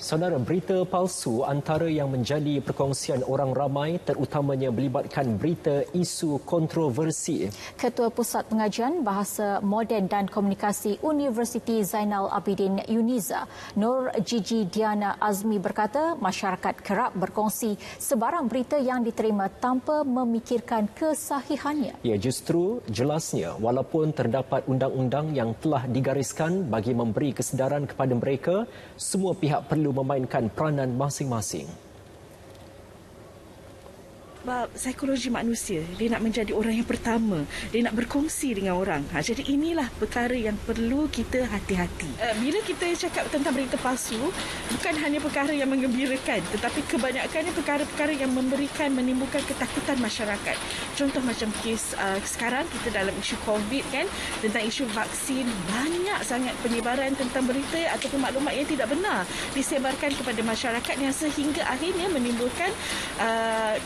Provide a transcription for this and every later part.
Saudara, berita palsu antara yang menjadi perkongsian orang ramai terutamanya melibatkan berita isu kontroversi. Ketua Pusat Pengajian Bahasa Moden dan Komunikasi Universiti Zainal Abidin Uniza, Nur Gigi Diana Azmi berkata masyarakat kerap berkongsi sebarang berita yang diterima tanpa memikirkan kesahihannya. Ya, justru jelasnya walaupun terdapat undang-undang yang telah digariskan bagi memberi kesedaran kepada mereka, semua pihak perlu memainkan peranan masing-masing. Sebab psikologi manusia, dia nak menjadi orang yang pertama, dia nak berkongsi dengan orang. Jadi inilah perkara yang perlu kita hati-hati. Bila kita cakap tentang berita palsu, bukan hanya perkara yang menggembirakan, tetapi kebanyakannya perkara-perkara yang menimbulkan ketakutan masyarakat. Contoh macam kes sekarang kita dalam isu COVID kan, tentang isu vaksin, banyak sangat penyebaran tentang berita ataupun maklumat yang tidak benar disebarkan kepada masyarakat yang sehingga akhirnya menimbulkan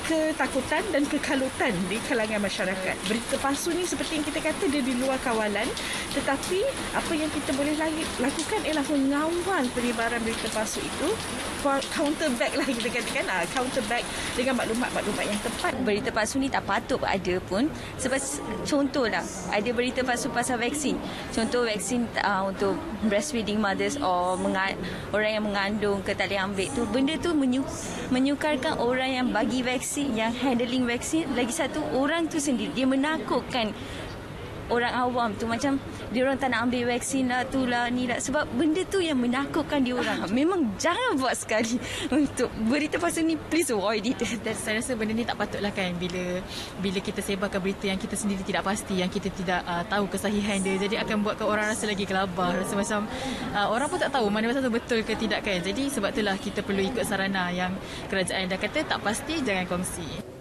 ketakutan dan kekalutan di kalangan masyarakat. Berita palsu ni seperti yang kita kata dia di luar kawalan, tetapi apa yang kita boleh lakukan ialah mengawal penyebaran berita palsu itu, counter back lah kita katakan, counter back dengan maklumat-maklumat yang tepat. Berita palsu ni tak patut ada pun, sebab contohlah ada berita palsu pasal vaksin. Contoh vaksin untuk breastfeeding mothers or orang yang mengandung ke tak boleh ambil tu, benda tu menyukarkan orang yang bagi vaksin, yang handling vaksin. Lagi satu, orang tu sendiri dia menakutkan orang awam tu, macam dia orang tak nak ambil vaksin lah, tu lah, ni lah, sebab benda tu yang menakutkan dia orang. Memang jangan buat sekali untuk berita palsu ni, please avoid it. Dan saya rasa benda ni tak patutlah kan, bila kita sebarkan berita yang kita sendiri tidak pasti, yang kita tidak tahu kesahihan dia, jadi akan buatkan orang rasa lagi gelabah, rasa macam orang pun tak tahu mana betul betul ke tidak kan. Jadi sebab itulah kita perlu ikut sarana yang kerajaan dah kata tak pasti, jangan kongsi.